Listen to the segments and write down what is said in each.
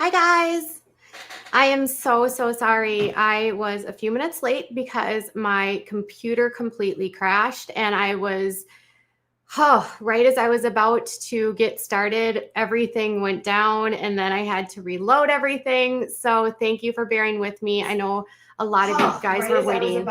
Hi guys. I am so sorry. I was a few minutes late because my computer completely crashed and I was, right as I was about to get started, everything went down and then I had to reload everything. So thank you for bearing with me. I know a lot of you guys were waiting.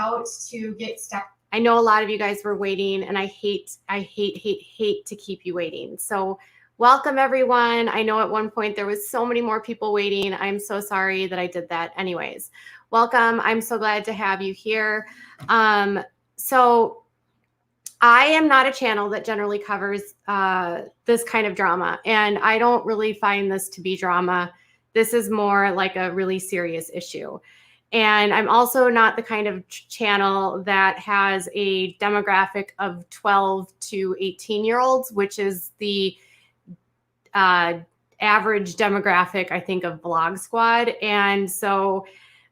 I know a lot of you guys were waiting and I hate to keep you waiting. So welcome everyone. I know at one point there was so many more people waiting. I'm so sorry that I did that. Anyways, welcome. I'm so glad to have you here. So I am not a channel that generally covers this kind of drama, and I don't really find this to be drama. This is more like a really serious issue. And I'm also not the kind of channel that has a demographic of 12 to 18-year-olds, which is the average demographic, I think, of Vlog Squad. And so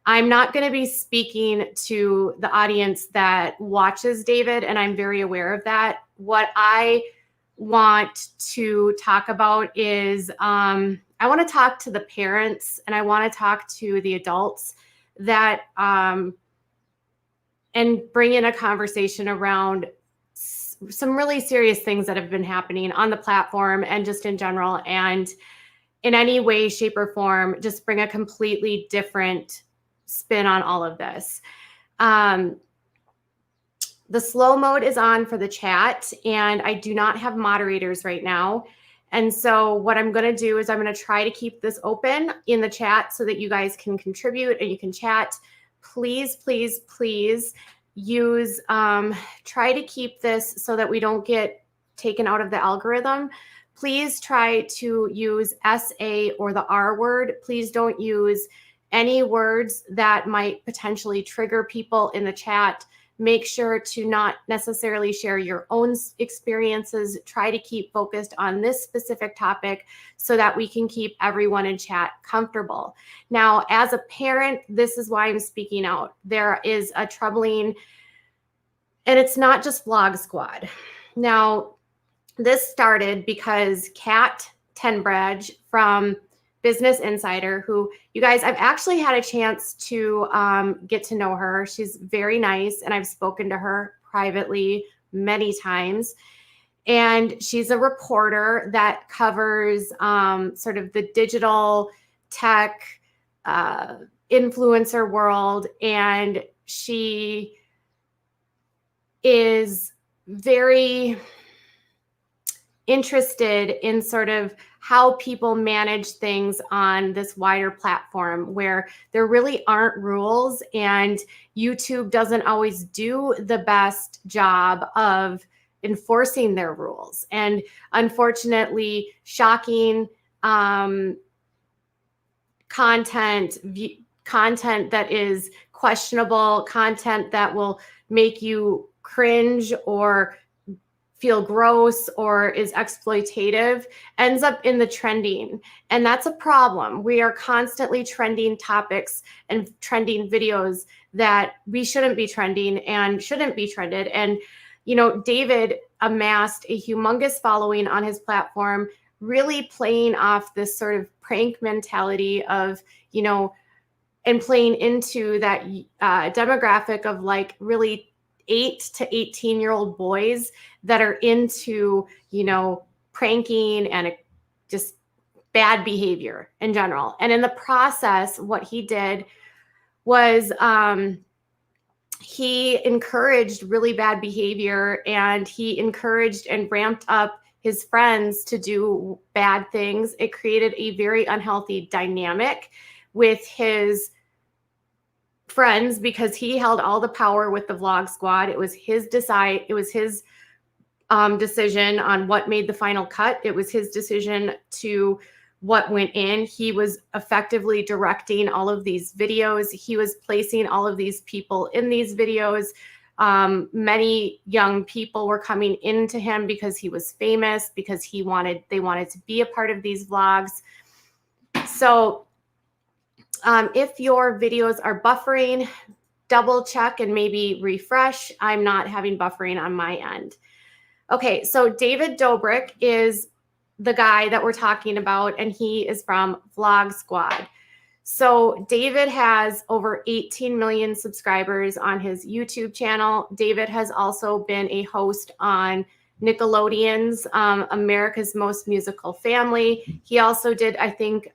I'm not going to be speaking to the audience that watches David, and I'm very aware of that. What I want to talk about is I want to talk to the parents and I want to talk to the adults that and bring in a conversation around some really serious things that have been happening on the platform and just in general, and in any way, shape, or form, just bring a completely different spin on all of this. The slow mode is on for the chat, and I do not have moderators right now. And so what I'm going to do is I'm going to try to keep this open in the chat so that you guys can contribute and you can chat. Please, please, please use, try to keep this so that we don't get taken out of the algorithm. Please try to use SA or the R word. Please don't use any words that might potentially trigger people in the chat. Make sure to not necessarily share your own experiences. Try to keep focused on this specific topic so that we can keep everyone in chat comfortable. Now, as a parent, this is why I'm speaking out. There is a troubling, and it's not just Vlog Squad. Now, this started because Kat Tenbridge from Business Insider, who, you guys, I've actually had a chance to get to know her. She's very nice, and I've spoken to her privately many times. And she's a reporter that covers sort of the digital tech influencer world. And she is very interested in sort of how people manage things on this wider platform where there really aren't rules, and YouTube doesn't always do the best job of enforcing their rules. And unfortunately, shocking content that is questionable, content that will make you cringe or feel gross or is exploitative ends up in the trending. And that's a problem. We are constantly trending topics and trending videos that we shouldn't be trending and shouldn't be trended. And, you know, David amassed a humongous following on his platform, really playing off this sort of prank mentality of, you know, and playing into that demographic of like really 8 to 18-year-old boys that are into, you know, pranking and just bad behavior in general. And in the process, what he did was he encouraged really bad behavior, and he encouraged and ramped up his friends to do bad things. It created a very unhealthy dynamic with his friends because he held all the power with the Vlog Squad. It was his decision on what made the final cut. It was his decision to what went in. He was effectively directing all of these videos. He was placing all of these people in these videos. Many young people were coming into him because he was famous, because they wanted to be a part of these vlogs. So if your videos are buffering, double check and maybe refresh. I'm not having buffering on my end. Okay, so David Dobrik is the guy that we're talking about, and he is from Vlog Squad. So David has over 18 million subscribers on his YouTube channel. David has also been a host on Nickelodeon's America's Most Musical Family. He also did, I think,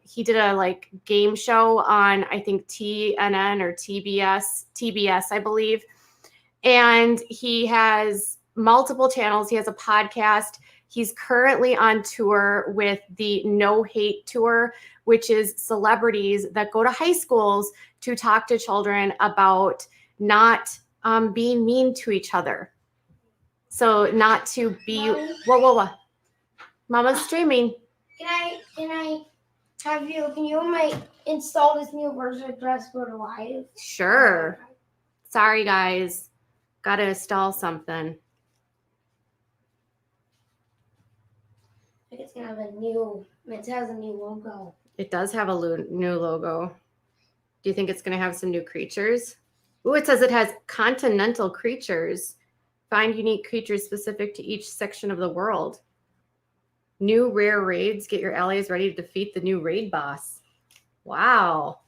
he did a like game show on, I think, TNN or TBS, I believe. And he has multiple channels. He has a podcast. He's currently on tour with the No Hate Tour, which is celebrities that go to high schools to talk to children about not being mean to each other. So not to be, whoa. Mama's streaming. Can you install this new version of Dress Go to Live? Sure. Sorry, guys. Got to install something. It's gonna have it has a new logo. It does have a new logo. Do you think it's going to have some new creatures? Ooh, it says it has continental creatures. Find unique creatures specific to each section of the world. New rare raids. Get your allies ready to defeat the new raid boss. Wow.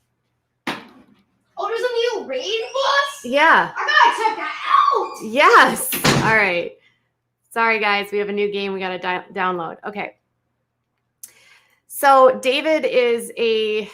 Oh, there's a new raid boss? Yeah. I gotta check that out. Yes. All right. Sorry, guys. We have a new game we got to download. Okay. So David is a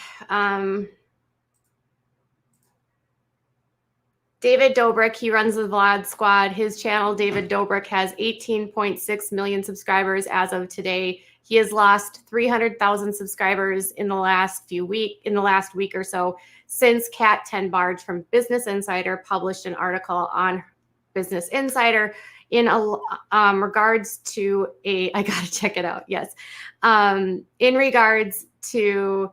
David Dobrik. He runs the Vlog Squad. His channel, David Dobrik, has 18.6 million subscribers as of today. He has lost 300,000 subscribers in the last week or so, since Kat Tenbarge from Business Insider published an article on Business Insider in regards to I gotta check it out. Yes, in regards to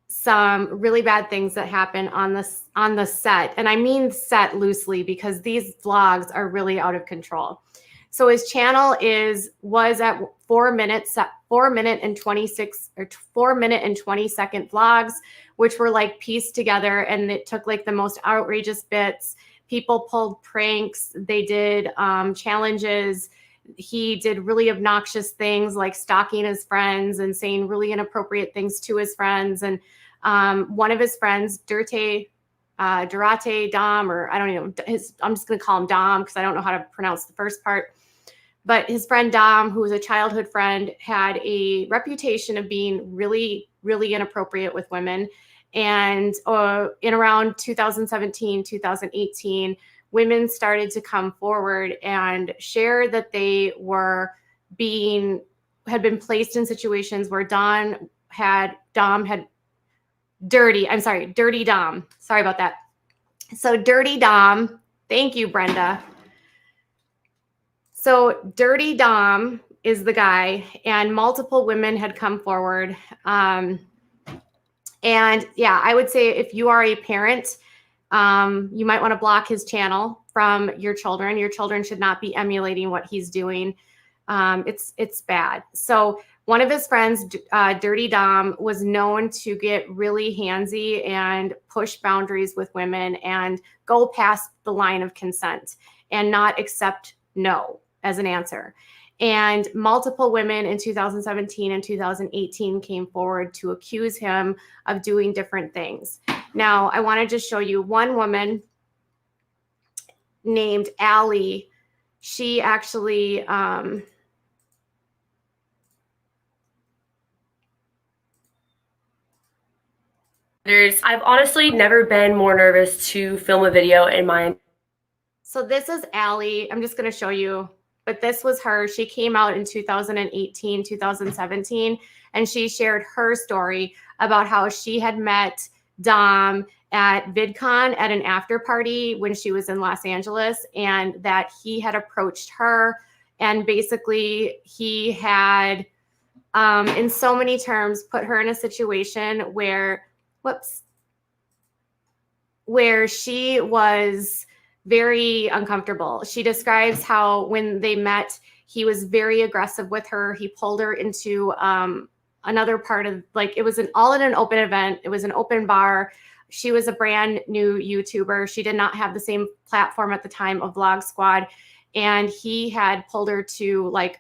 some really bad things that happen on the set, and I mean set loosely because these vlogs are really out of control. So his channel was at 4 minute and 20 second vlogs, which were like pieced together, and it took like the most outrageous bits. People pulled pranks. They did challenges. He did really obnoxious things like stalking his friends and saying really inappropriate things to his friends. And one of his friends, Durate Dom, or I don't know, I'm just going to call him Dom because I don't know how to pronounce the first part. But his friend Dom, who was a childhood friend, had a reputation of being really, really inappropriate with women. And in around 2017, 2018, women started to come forward and share that they had been placed in situations where Dirty Dom. Sorry about that. So Dirty Dom, thank you, Brenda. So Dirty Dom is the guy, and multiple women had come forward. And yeah, I would say if you are a parent, you might want to block his channel from your children. Your children should not be emulating what he's doing. It's bad. So one of his friends, Dirty Dom, was known to get really handsy and push boundaries with women and go past the line of consent and not accept no as an answer. And multiple women in 2017 and 2018 came forward to accuse him of doing different things. Now, I want to just show you one woman named Allie. She actually I've honestly never been more nervous to film a video in my... So this is Allie. I'm just going to show you. But this was her. She came out in 2018, 2017, and she shared her story about how she had met Dom at VidCon at an after party when she was in Los Angeles, and that he had approached her, and basically he had, in so many terms, put her in a situation where she was very uncomfortable. She describes how when they met, he was very aggressive with her. He pulled her into another part of, like, it was all in an open event. It was an open bar. She was a brand new YouTuber. She did not have the same platform at the time of Vlog Squad. And he had pulled her to like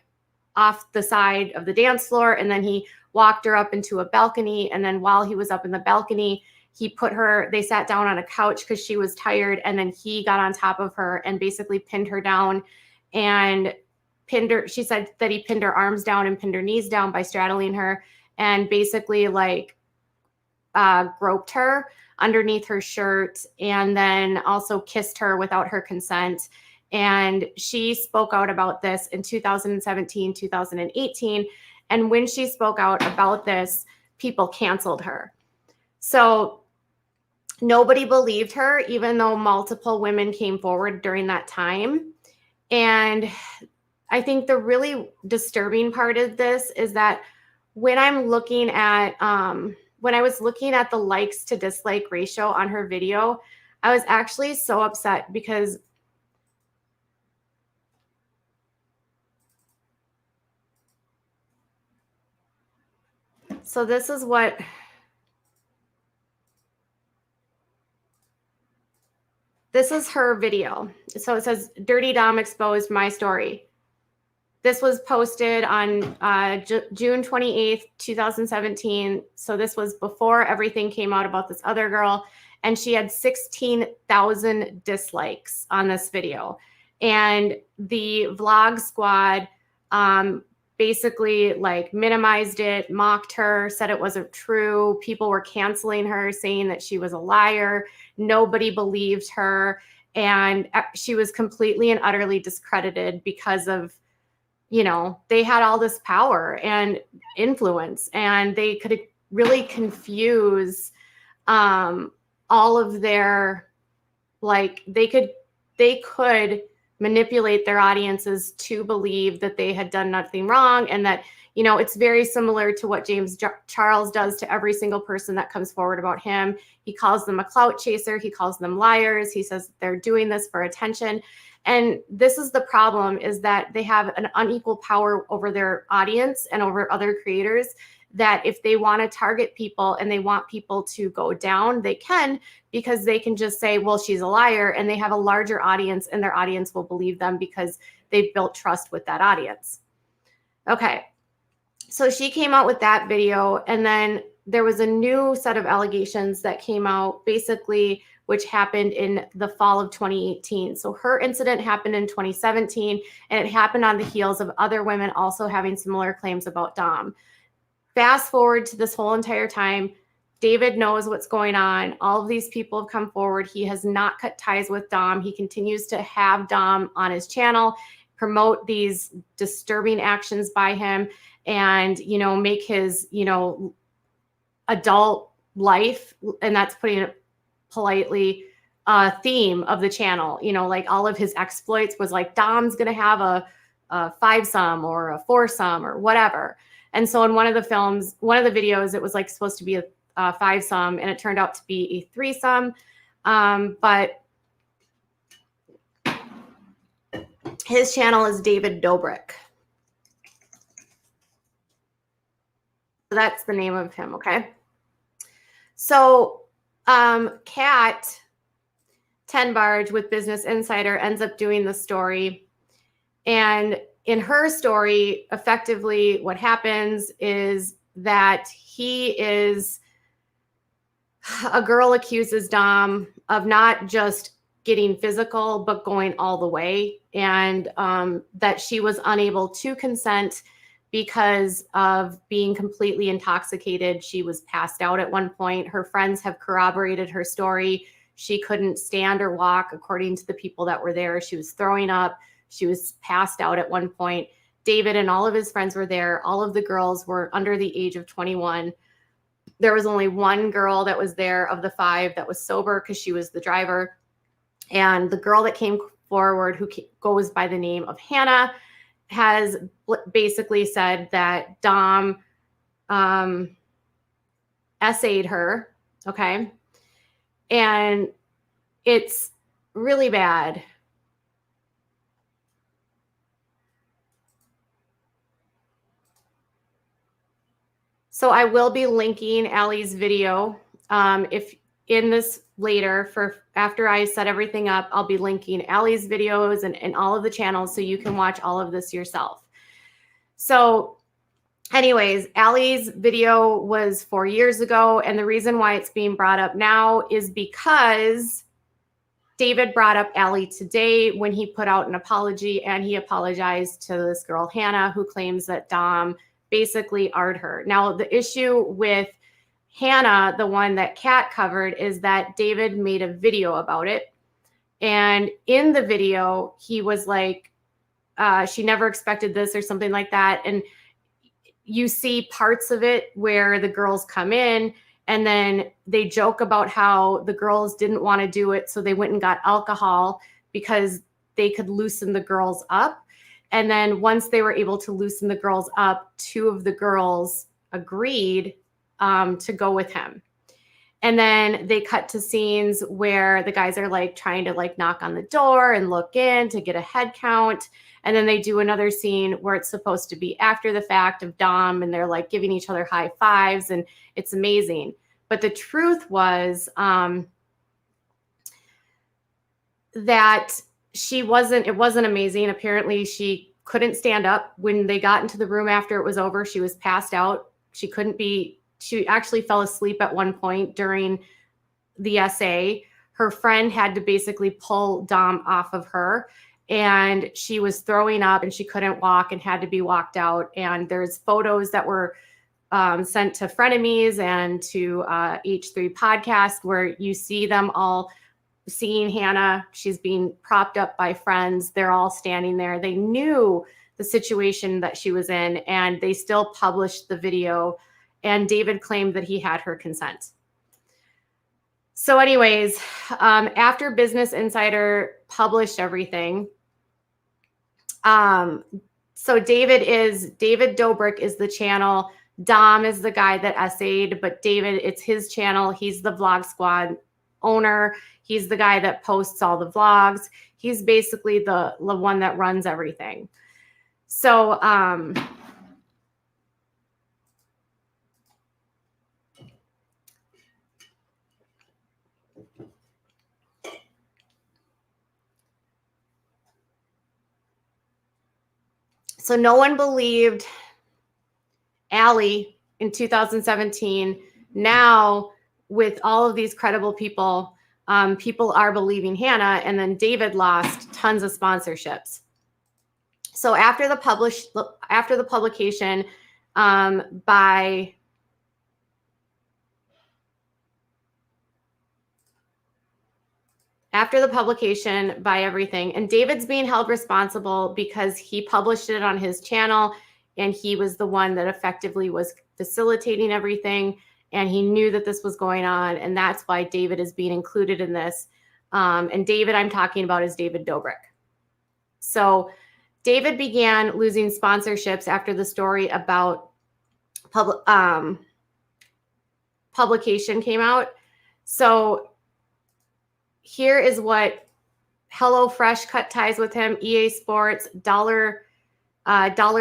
off the side of the dance floor, and then he walked her up into a balcony. And then while he was up in the balcony, they sat down on a couch because she was tired. And then he got on top of her and basically pinned her down and pinned her. She said that he pinned her arms down and pinned her knees down by straddling her and basically like groped her underneath her shirt, and then also kissed her without her consent. And she spoke out about this in 2017, 2018. And when she spoke out about this, people canceled her. So nobody believed her, even though multiple women came forward during that time. And I think the really disturbing part of this is that when I'm looking at, when I was looking at the likes to dislike ratio on her video, I was actually so upset because so this is her video. So it says, Dirty Dom exposed my story. This was posted on June 28th, 2017. So this was before everything came out about this other girl. And she had 16,000 dislikes on this video. And the vlog squad basically like minimized it, mocked her, said it wasn't true. People were canceling her, saying that she was a liar. Nobody believed her. And she was completely and utterly discredited because of, you know, they had all this power and influence, and they could really confuse all of their, like, they could manipulate their audiences to believe that they had done nothing wrong. And that, you know, it's very similar to what James Charles does to every single person that comes forward about him. He calls them a clout chaser. He calls them liars. He says they're doing this for attention. And this is the problem, is that they have an unequal power over their audience and over other creators, that if they want to target people and they want people to go down, they can, because they can just say, well, she's a liar, and they have a larger audience and their audience will believe them because they've built trust with that audience. Okay. So she came out with that video, and then there was a new set of allegations that came out, basically, which happened in the fall of 2018. So her incident happened in 2017, and it happened on the heels of other women also having similar claims about Dom. Fast forward to this whole entire time, David knows what's going on. All of these people have come forward. He has not cut ties with Dom. He continues to have Dom on his channel, promote these disturbing actions by him, and, you know, make his, you know, adult life, and that's putting it politely, theme of the channel. You know, like all of his exploits was like, Dom's going to have a five-some or a foursome or whatever. And so in one of the videos, it was like supposed to be a five-some, and it turned out to be a threesome. But his channel is David Dobrik. So that's the name of him, okay? So Kat Tenbarge with Business Insider ends up doing the story. And in her story, effectively what happens is that a girl accuses Dom of not just getting physical, but going all the way. And that she was unable to consent because of being completely intoxicated. She was passed out at one point. Her friends have corroborated her story. She couldn't stand or walk, according to the people that were there. She was throwing up. She was passed out at one point. David and all of his friends were there. All of the girls were under the age of 21. There was only one girl that was there of the five that was sober, because she was the driver. And the girl that came forward, who goes by the name of Hannah, has basically said that Dom essayed her, okay? And it's really bad. So I will be linking Allie's video. If in this later, for after I set everything up, I'll be linking Allie's videos and all of the channels so you can watch all of this yourself. So anyways, Allie's video was 4 years ago. And the reason why it's being brought up now is because David brought up Allie today when he put out an apology, and he apologized to this girl, Hannah, who claims that Dom basically arred her. Now, the issue with Hannah, the one that Kat covered, is that David made a video about it. And in the video, he was like, she never expected this or something like that. And you see parts of it where the girls come in and then they joke about how the girls didn't want to do it. So they went and got alcohol because they could loosen the girls up. And then once they were able to loosen the girls up, 2 of the girls agreed to go with him. And then they cut to scenes where the guys are like trying to like knock on the door and look in to get a head count. And then they do another scene where it's supposed to be after the fact of Dom, and they're like giving each other high fives, and it's amazing. But the truth was that it wasn't amazing. Apparently she couldn't stand up when they got into the room after it was over. She was passed out. She actually fell asleep at one point during the essay. Her friend had to basically pull Dom off of her, and she was throwing up and she couldn't walk and had to be walked out. And there's photos that were sent to Frenemies and to H3 podcast where you see them all seeing Hannah. She's being propped up by friends. They're all standing there. They knew the situation that she was in, and they still published the video. And David claimed that he had her consent. So anyways, after Business Insider published everything, so David Dobrik is the channel. Dom is the guy that essayed, but David, it's his channel. He's the Vlog Squad owner. He's the guy that posts all the vlogs. He's basically the one that runs everything. So, so no one believed Allie in 2017. Now, with all of these credible people, people are believing Hannah. And then David lost tons of sponsorships. So after the publication by everything, and David's being held responsible because he published it on his channel, and he was the one that effectively was facilitating everything, and he knew that this was going on, and that's why David is being included in this. And David I'm talking about is David Dobrik. So David began losing sponsorships after the story about publication came out. So here is what HelloFresh cut ties with him, EA Sports, Dollar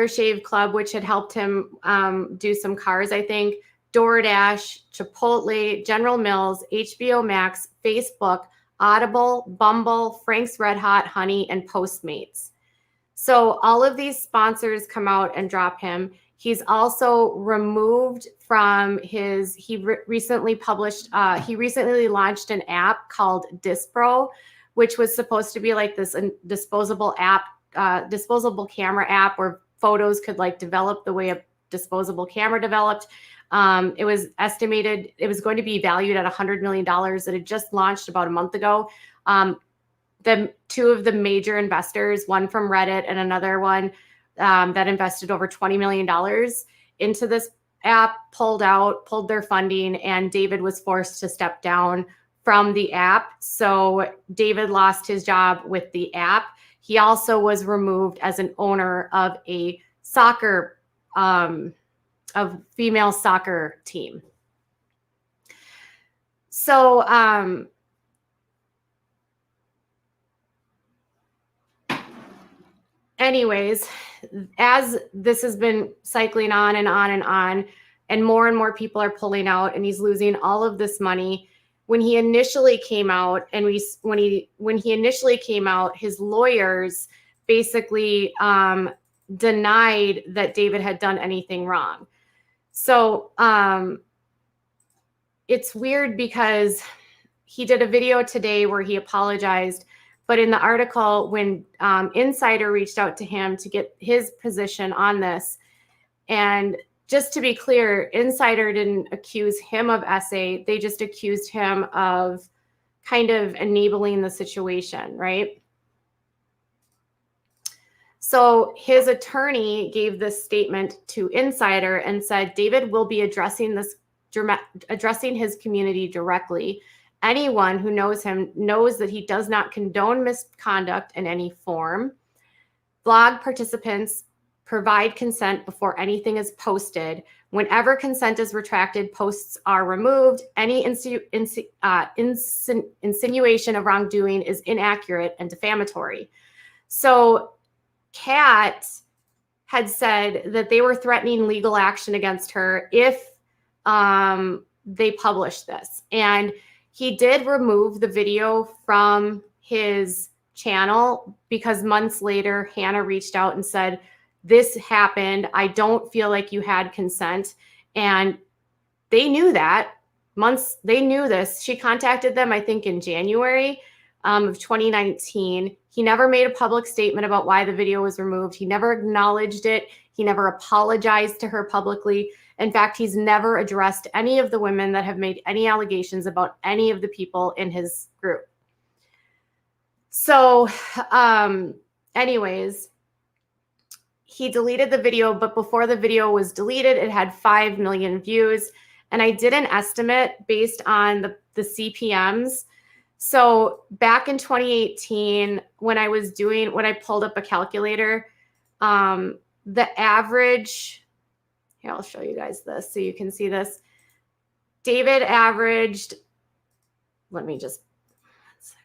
Shave Club, which had helped him do some cars, I think, DoorDash, Chipotle, General Mills, HBO Max, Facebook, Audible, Bumble, Frank's Red Hot, Honey, and Postmates. So all of these sponsors come out and drop him. He's also removed from he recently launched an app called Dispro, which was supposed to be like this disposable camera app where photos could like develop the way a disposable camera developed. It was estimated it was going to be valued at $100 million. It had just launched about a month ago. The 2 of the major investors, one from Reddit and another one that invested over $20 million into this app, pulled their funding, and David was forced to step down from the app. So David lost his job with the app. He also was removed as an owner of a female soccer team. So, anyways, as this has been cycling on and on and on, and more people are pulling out, and he's losing all of this money. When he initially came out, his lawyers basically denied that David had done anything wrong. So it's weird because he did a video today where he apologized, but in the article, when Insider reached out to him to get his position on this, and just to be clear, Insider didn't accuse him of SA. They just accused him of kind of enabling the situation, right? So his attorney gave this statement to Insider and said, David will be addressing his community directly. Anyone who knows him knows that he does not condone misconduct in any form. Blog participants provide consent before anything is posted. Whenever consent is retracted, posts are removed. Any insinuation of wrongdoing is inaccurate and defamatory. So Kat had said that they were threatening legal action against her if they published this. And he did remove the video from his channel because months later, Hannah reached out and said, this happened. I don't feel like you had consent. And they knew that. They knew this. She contacted them, I think, in January of 2019. He never made a public statement about why the video was removed. He never acknowledged it. He never apologized to her publicly. In fact, he's never addressed any of the women that have made any allegations about any of the people in his group. So anyways, he deleted the video, but before the video was deleted, it had 5 million views. And I did an estimate based on the CPMs. So back in 2018, when I pulled up a calculator, the average, here, I'll show you guys this so you can see this. David averaged, let me just, one second.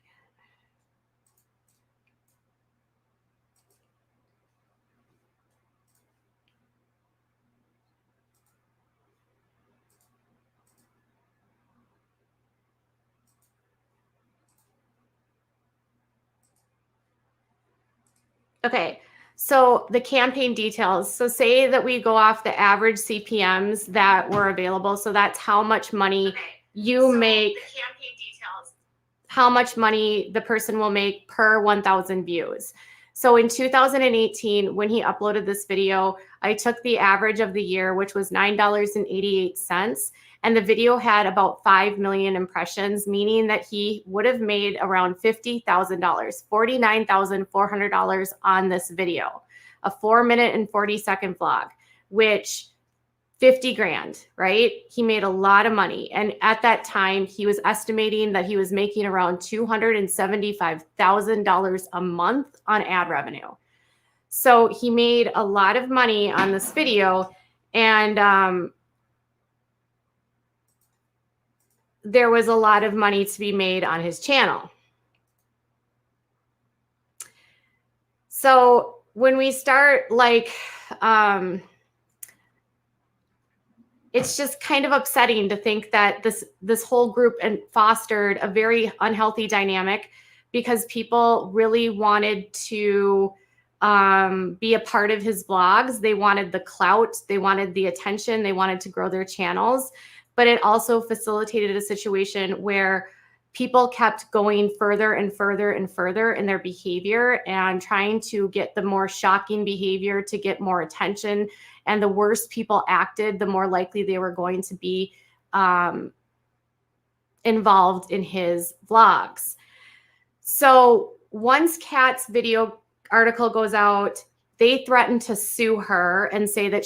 Okay, so the campaign details. So say that we go off the average CPMs that were available. So that's how much money you make, the campaign details, how much money the person will make per 1,000 views. So in 2018, when he uploaded this video, I took the average of the year, which was $9.88. And the video had about 5 million impressions, meaning that he would have made around $50,000, $49,400 on this video, a 4-minute and 40-second vlog, which 50 grand, right? He made a lot of money. And at that time, he was estimating that he was making around $275,000 a month on ad revenue. So he made a lot of money on this video. And there was a lot of money to be made on his channel. So when we start it's just kind of upsetting to think that this whole group fostered a very unhealthy dynamic because people really wanted to be a part of his vlogs. They wanted the clout, they wanted the attention, they wanted to grow their channels. But it also facilitated a situation where people kept going further and further and further in their behavior and trying to get the more shocking behavior to get more attention. And the worse people acted, the more likely they were going to be involved in his vlogs. So once Kat's video article goes out, they threaten to sue her and say that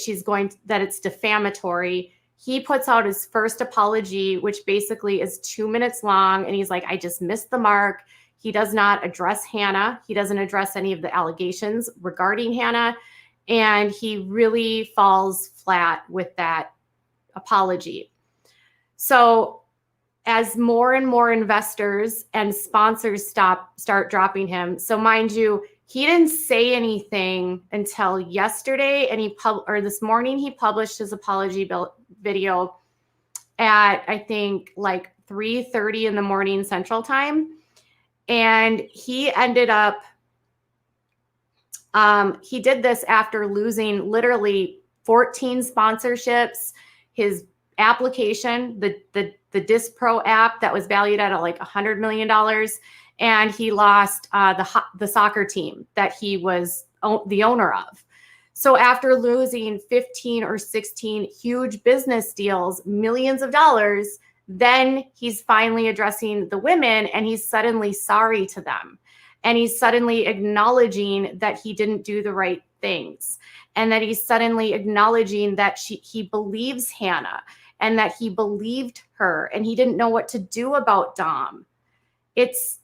that it's defamatory. He puts out his first apology, which basically is 2 minutes long. And he's like, I just missed the mark. He does not address Hannah. He doesn't address any of the allegations regarding Hannah. And he really falls flat with that apology. So as more and more investors and sponsors start dropping him. So mind you, he didn't say anything until yesterday, and this morning he published his apology video at, I think, like 3:30 in the morning Central Time. And he ended up He did this after losing literally 14 sponsorships, his application, the Disc Pro app that was valued at like $100 million, and he lost the soccer team that he was the owner of. So after losing 15 or 16 huge business deals, millions of dollars, then he's finally addressing the women, and he's suddenly sorry to them. And he's suddenly acknowledging that he didn't do the right things, and that he's suddenly acknowledging that he believes Hannah and that he believed her, and he didn't know what to do about Dom. It's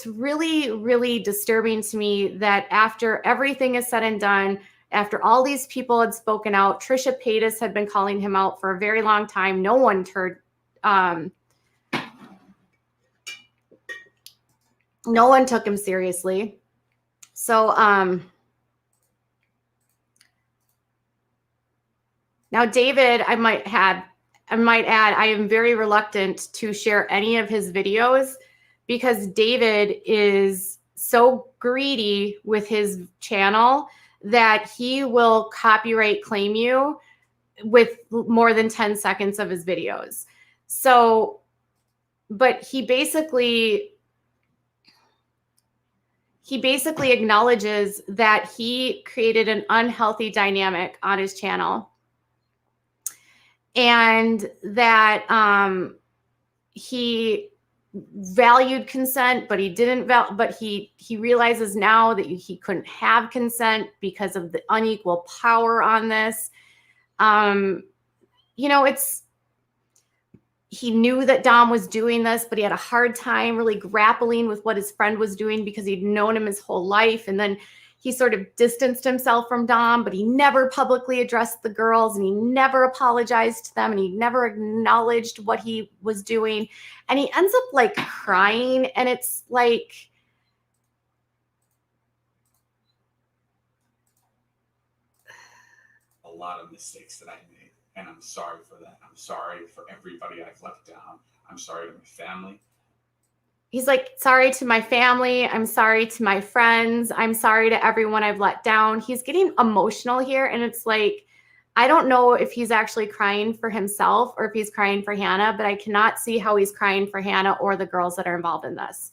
really, really disturbing to me that after everything is said and done, after all these people had spoken out, Trisha Paytas had been calling him out for a very long time. No one no one took him seriously. So now David, I might add, I am very reluctant to share any of his videos because David is so greedy with his channel that he will copyright claim you with more than 10 seconds of his videos. So, but he basically acknowledges that he created an unhealthy dynamic on his channel, and that he valued consent, but he didn't but he realizes now that he couldn't have consent because of the unequal power on this. You know, he knew that Dom was doing this, but he had a hard time really grappling with what his friend was doing because he'd known him his whole life. And then he sort of distanced himself from Dom, but he never publicly addressed the girls, and he never apologized to them, and he never acknowledged what he was doing. And he ends up like crying, and it's like, a lot of mistakes that I made, and I'm sorry for that. I'm sorry for everybody I've let down. I'm sorry to my family. He's like, sorry to my family. I'm sorry to my friends. I'm sorry to everyone I've let down. He's getting emotional here. And it's like, I don't know if he's actually crying for himself or if he's crying for Hannah, but I cannot see how he's crying for Hannah or the girls that are involved in this.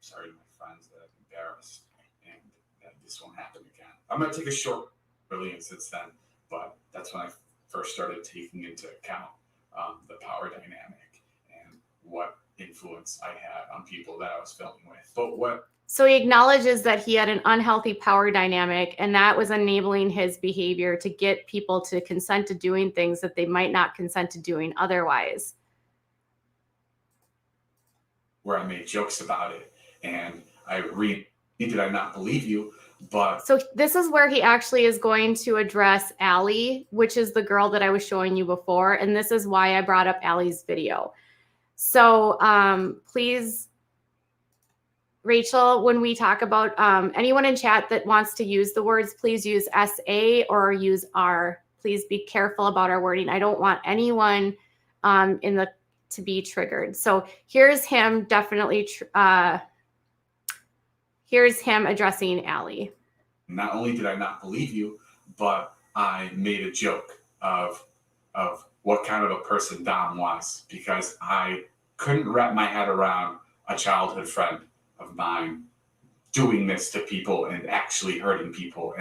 Sorry to my friends that I've embarrassed, and that this won't happen again. I'm going to take a short really since then, but that's when I first started taking into account the power dynamic and what influence I had on people that I was filming with. So he acknowledges that he had an unhealthy power dynamic, and that was enabling his behavior to get people to consent to doing things that they might not consent to doing otherwise. Where I made jokes about it, and did I not believe you? But so this is where he actually is going to address Allie, which is the girl that I was showing you before, and this is why I brought up Allie's video. So please, Rachel, when we talk about anyone in chat that wants to use the words, please use SA or use R. Please be careful about our wording. I don't want anyone to be triggered. So here's him definitely. Here's him addressing Allie. Not only did I not believe you, but I made a joke of what kind of a person Dom was, because I couldn't wrap my head around a childhood friend of mine doing this to people and actually hurting people.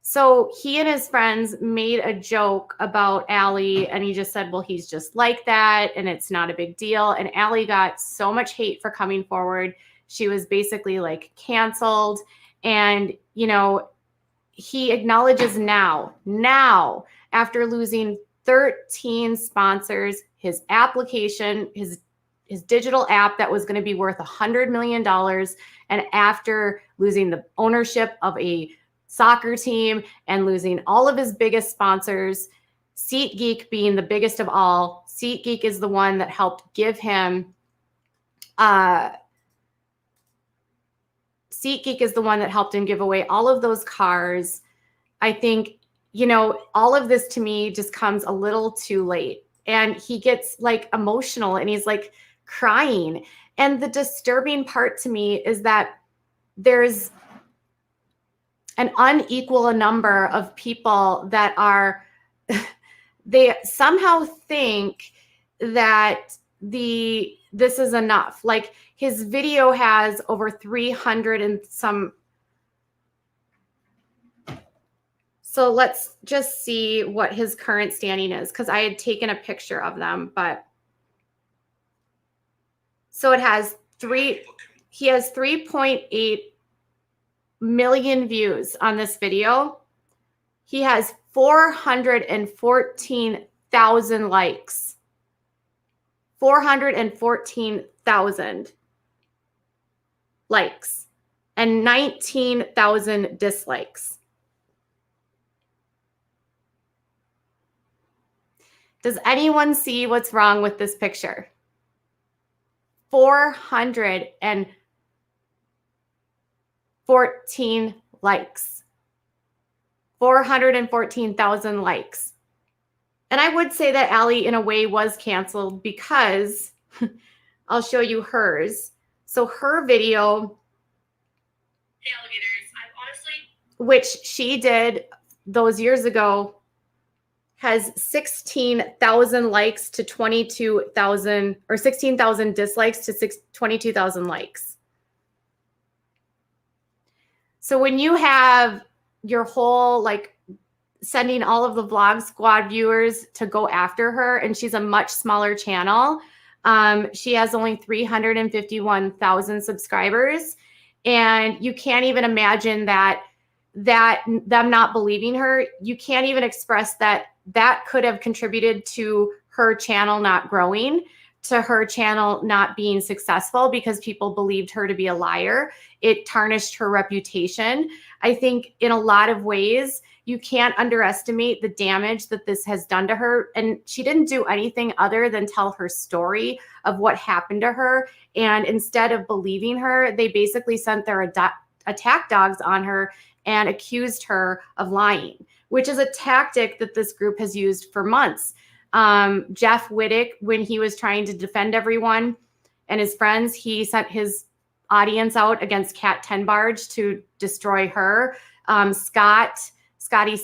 So he and his friends made a joke about Allie, and he just said, well, he's just like that, and it's not a big deal. And Allie got so much hate for coming forward. She was basically like canceled. And, you know, he acknowledges now, after losing 13 sponsors, his application, his digital app that was going to be worth $100 million. And after losing the ownership of a soccer team and losing all of his biggest sponsors, SeatGeek being the biggest of all, SeatGeek is the one that helped give him, SeatGeek is the one that helped him give away all of those cars. I think, you know, all of this to me just comes a little too late. And he gets like emotional and he's like crying. And the disturbing part to me is that there's an unequal number of people that are, they somehow think that this is enough. Like his video has over 300 and some. So let's just see what his current standing is, because I had taken a picture of them, but so it has he has 3.8 million views on this video. He has 414,000 likes. 414,000 likes and 19,000 dislikes. Does anyone see what's wrong with this picture? 414 likes. 414,000 likes. And I would say that Allie, in a way, was canceled because I'll show you hers. So her video, Hey, alligators. I've honestly, which she did those years ago, has 16,000 likes to 22,000, or 16,000 dislikes to 22,000 likes. So when you have your whole, like, sending all of the Vlog Squad viewers to go after her, and she's a much smaller channel. She has only 351,000 subscribers, and you can't even imagine that them not believing her. You can't even express that could have contributed to her channel not growing, to her channel not being successful, because people believed her to be a liar. It tarnished her reputation. I think in a lot of ways, you can't underestimate the damage that this has done to her. And she didn't do anything other than tell her story of what happened to her. And instead of believing her, they basically sent their attack dogs on her and accused her of lying, which is a tactic that this group has used for months. Jeff Wittick, when he was trying to defend everyone and his friends, he sent his audience out against Kat Tenbarge to destroy her. Scotty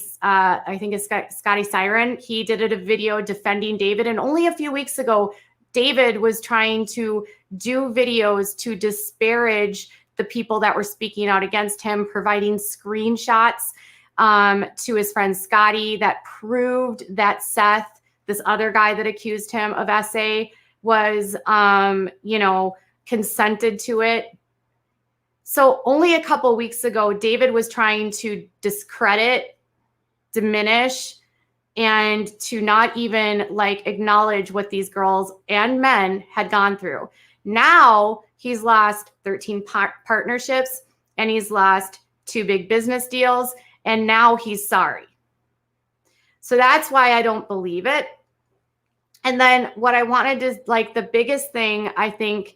Siren, he did a video defending David. And only a few weeks ago, David was trying to do videos to disparage the people that were speaking out against him, providing screenshots to his friend Scotty that proved that Seth, this other guy that accused him of SA, was, consented to it. So only a couple weeks ago, David was trying to discredit, diminish, and to not even acknowledge what these girls and men had gone through. Now he's lost 13 partnerships, and he's lost 2 big business deals, and now he's sorry. So that's why I don't believe it. And then what I wanted to, the biggest thing I think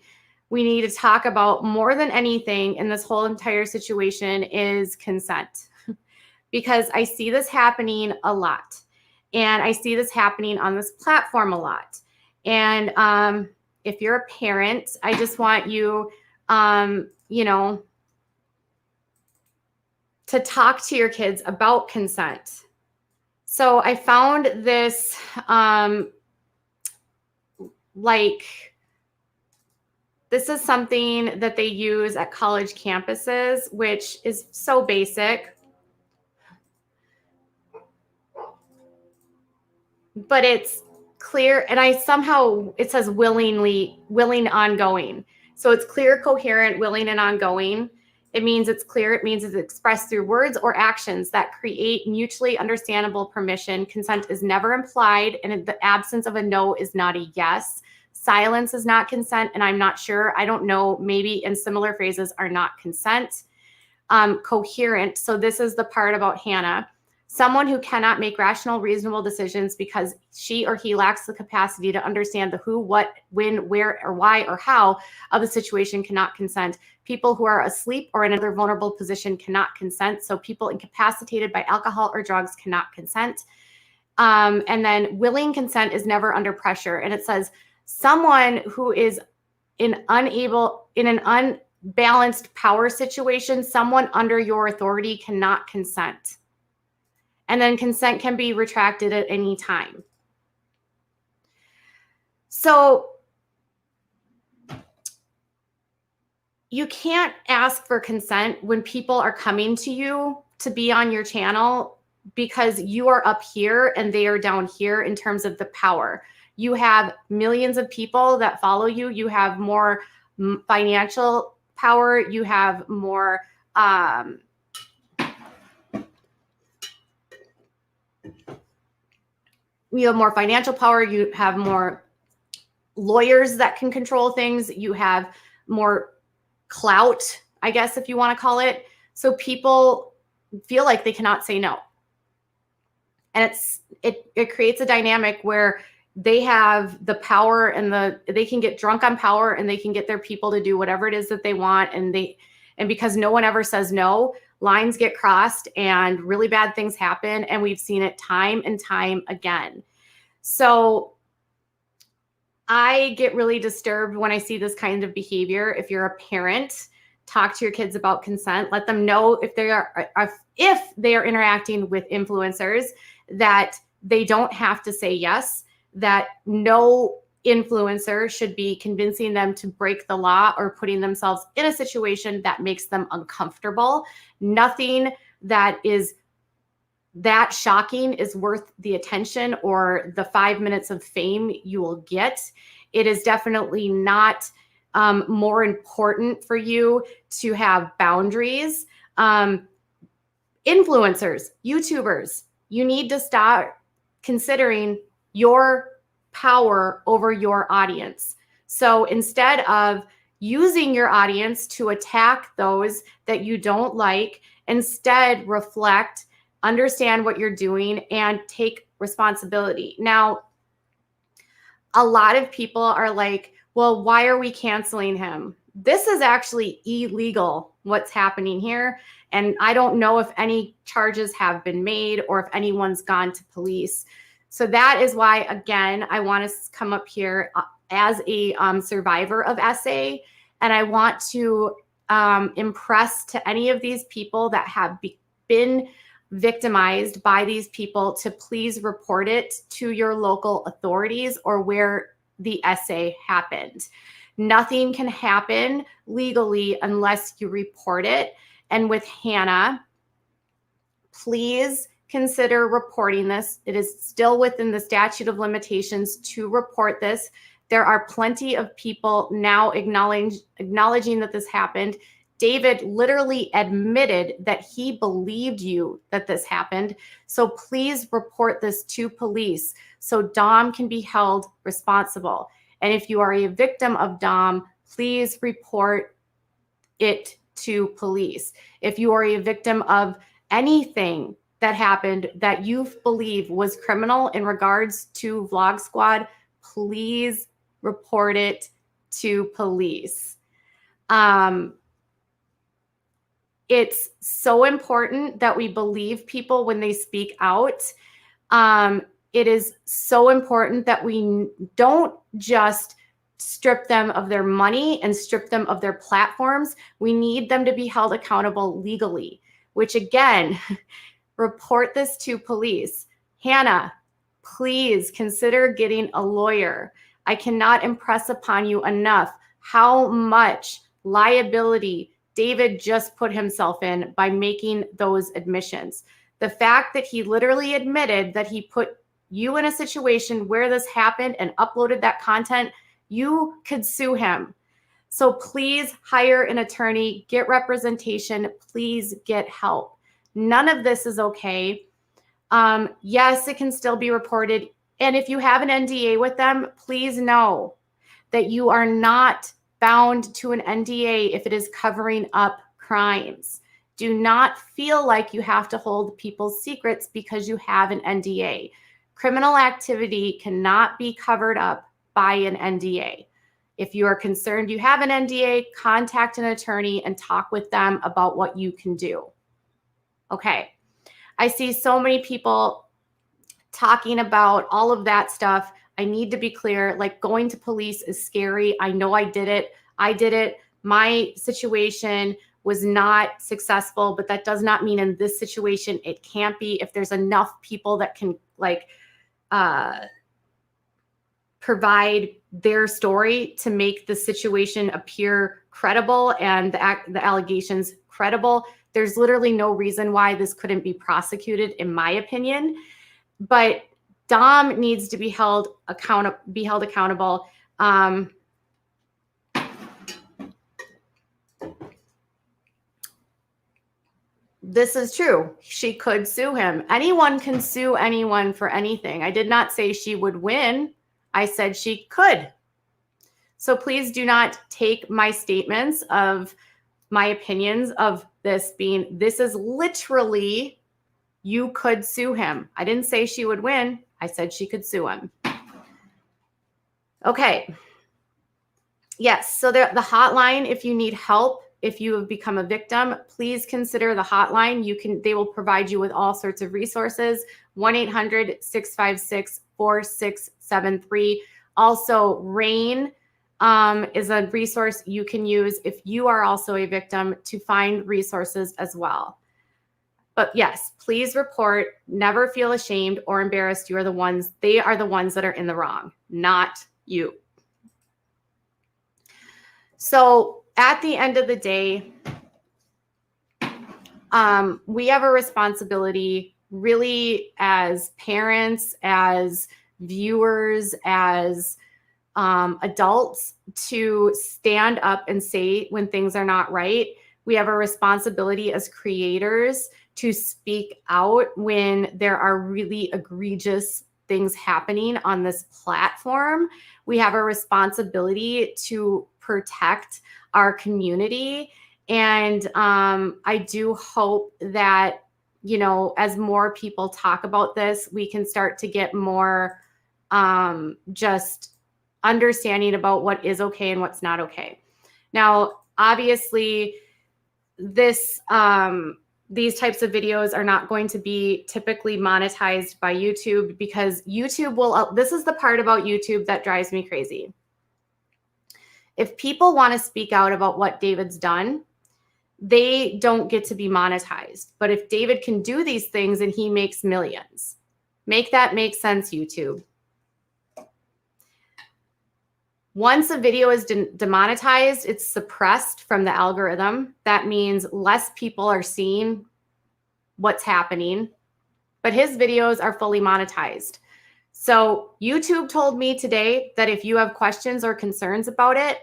we need to talk about more than anything in this whole entire situation is consent. Because I see this happening a lot. And I see this happening on this platform a lot. And if you're a parent, I just want you, to talk to your kids about consent. So I found this, this is something that they use at college campuses, which is so basic. But it's clear, and it says willing ongoing. So it's clear, coherent, willing, and ongoing. It means it's clear. It means it's expressed through words or actions that create mutually understandable permission. Consent is never implied, and the absence of a no is not a yes. Silence is not consent, and I'm not sure. I don't know. Maybe in similar phrases are not consent. Coherent. So this is the part about Hannah. Someone who cannot make rational, reasonable decisions because she or he lacks the capacity to understand the who, what, when, where, or why, or how of the situation cannot consent. People who are asleep or in another vulnerable position cannot consent. So people incapacitated by alcohol or drugs cannot consent. And then willing consent is never under pressure. And it says someone who is balanced power situation, someone under your authority cannot consent. And then consent can be retracted at any time. So you can't ask for consent when people are coming to you to be on your channel because you are up here and they are down here in terms of the power. You have millions of people that follow you. You have more financial power. You have more financial power. You have more lawyers that can control things. You have more clout, I guess, if you want to call it. So people feel like they cannot say no. And it creates a dynamic where they have the power and they can get drunk on power and they can get their people to do whatever it is that they want. And because no one ever says no, lines get crossed and really bad things happen. And we've seen it time and time again. So I get really disturbed when I see this kind of behavior. If you're a parent, talk to your kids about consent. Let them know if they are interacting with influencers that they don't have to say yes, that no influencer should be convincing them to break the law or putting themselves in a situation that makes them uncomfortable. Nothing that is that shocking is worth the attention or the 5 minutes of fame you will get. It is definitely not more important for you to have boundaries. Influencers, YouTubers, you need to start considering your power over your audience. So instead of using your audience to attack those that you don't like, instead reflect, understand what you're doing, and take responsibility. Now, a lot of people are like, well, why are we canceling him? This is actually illegal, what's happening here. And I don't know if any charges have been made or if anyone's gone to police. So that is why, again, I want to come up here as a survivor of SA. And I want to impress to any of these people that have been victimized by these people to please report it to your local authorities or where the SA happened. Nothing can happen legally unless you report it. And with Hannah, please consider reporting this. It is still within the statute of limitations to report this. There are plenty of people now acknowledging that this happened. David literally admitted that he believed you that this happened. So please report this to police so Dom can be held responsible. And if you are a victim of Dom, please report it to police. If you are a victim of anything that happened that you believe was criminal in regards to Vlog Squad, please report it to police. It's so important that we believe people when they speak out. It is so important that we don't just strip them of their money and strip them of their platforms. We need them to be held accountable legally, which again, report this to police. Hannah, please consider getting a lawyer. I cannot impress upon you enough how much liability David just put himself in by making those admissions. The fact that he literally admitted that he put you in a situation where this happened and uploaded that content, you could sue him. So please hire an attorney, get representation, please get help. None of this is okay. Yes, it can still be reported. And if you have an NDA with them, please know that you are not bound to an NDA if it is covering up crimes. Do not feel like you have to hold people's secrets because you have an NDA. Criminal activity cannot be covered up by an NDA. If you are concerned you have an NDA, contact an attorney and talk with them about what you can do. Okay. I see so many people talking about all of that stuff. I need to be clear, like going to police is scary. I know I did it. my situation was not successful, but that does not mean in this situation it can't be. If there's enough people that can provide their story to make the situation appear credible and the allegations credible, there's literally no reason why this couldn't be prosecuted, in my opinion. But Dom needs to be held accountable. This is true. She could sue him. Anyone can sue anyone for anything. I did not say she would win. I said she could. So please do not take my statements of my opinions of this being, this is literally, you could sue him. I didn't say she would win. I said she could sue him. Okay. Yes. So the hotline, if you need help, if you have become a victim, please consider the hotline. They will provide you with all sorts of resources. 1-800-656-4673. Also, RAINN is a resource you can use if you are also a victim to find resources as well. But yes, please report. Never feel ashamed or embarrassed. They are the ones that are in the wrong, not you. So at the end of the day, we have a responsibility really as parents, as viewers, as adults to stand up and say when things are not right. We have a responsibility as creators to speak out when there are really egregious things happening on this platform. We have a responsibility to protect our community. And I do hope that, as more people talk about this, we can start to get more just understanding about what is okay and what's not okay. Now, obviously, these types of videos are not going to be typically monetized by YouTube because YouTube will, this is the part about YouTube that drives me crazy. If people want to speak out about what David's done, they don't get to be monetized. But if David can do these things and he makes millions, make that make sense, YouTube. Once a video is demonetized, it's suppressed from the algorithm. That means less people are seeing what's happening, but his videos are fully monetized. So YouTube told me today that if you have questions or concerns about it,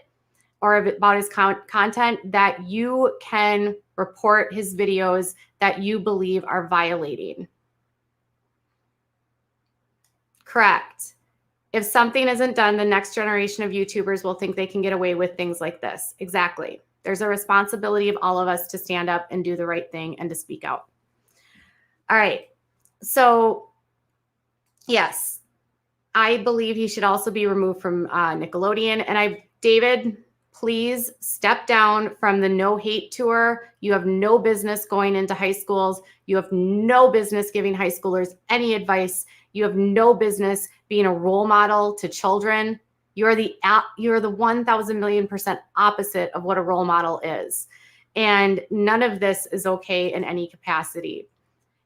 or about his content, that you can report his videos that you believe are violating. Correct. If something isn't done, the next generation of YouTubers will think they can get away with things like this. Exactly. There's a responsibility of all of us to stand up and do the right thing and to speak out. All right. So, yes, I believe he should also be removed from Nickelodeon. And David, please step down from the No Hate Tour. You have no business going into high schools. You have no business giving high schoolers any advice. You have no business being a role model to children. You're the 1,000,000,000% opposite of what a role model is. And none of this is okay in any capacity.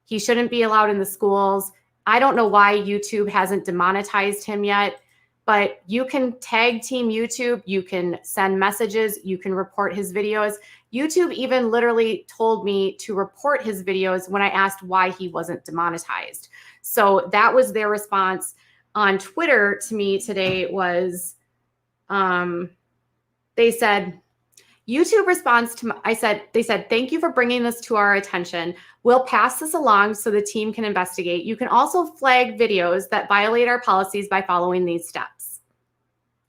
He shouldn't be allowed in the schools. I don't know why YouTube hasn't demonetized him yet, but you can tag team YouTube. You can send messages. You can report his videos. YouTube even literally told me to report his videos when I asked why he wasn't demonetized. So that was their response on Twitter to me today was, they said, YouTube responds to, they said, thank you for bringing this to our attention. We'll pass this along so the team can investigate. You can also flag videos that violate our policies by following these steps.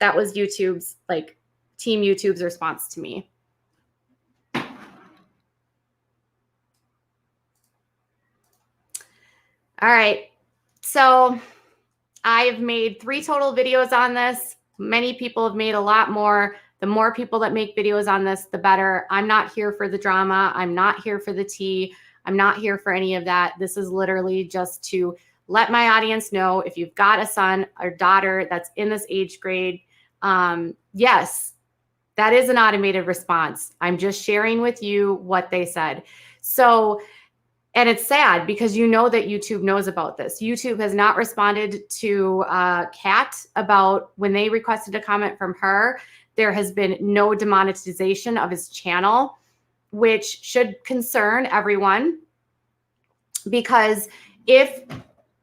That was YouTube's, Team YouTube's response to me. All right. So I've made 3 total videos on this. Many people have made a lot more. The more people that make videos on this, the better. I'm not here for the drama. I'm not here for the tea. I'm not here for any of that. This is literally just to let my audience know if you've got a son or daughter that's in this age grade, yes, That is an automated response. I'm just sharing with you what they said. So, and it's sad because you know that YouTube knows about this. YouTube has not responded to Kat about when they requested a comment from her. There has been no demonetization of his channel, which should concern everyone, because if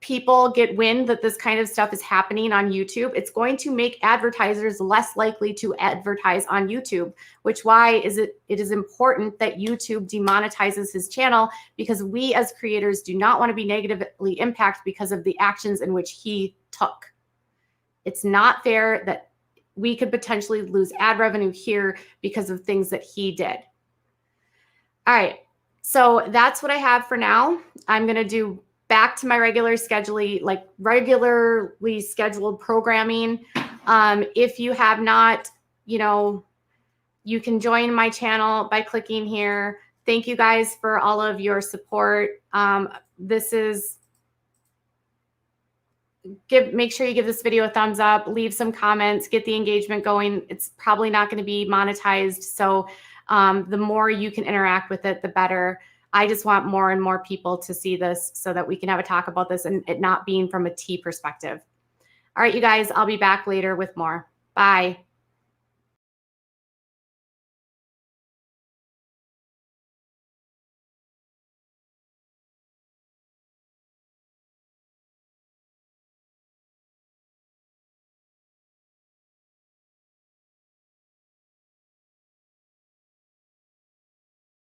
people get wind that this kind of stuff is happening on YouTube, it's going to make advertisers less likely to advertise on YouTube, which why is it is important that YouTube demonetizes his channel, because we as creators do not want to be negatively impacted because of the actions in which he took. It's not fair that we could potentially lose ad revenue here because of things that he did. All right, so that's what I have for now. I'm going to do back to my regularly scheduled programming. If you have not, you can join my channel by clicking here. Thank you guys for all of your support. Make sure you give this video a thumbs up, leave some comments, get the engagement going. It's probably not going to be monetized, so the more you can interact with it, the better. I just want more and more people to see this so that we can have a talk about this and it not being from a tea perspective. All right, you guys, I'll be back later with more. Bye.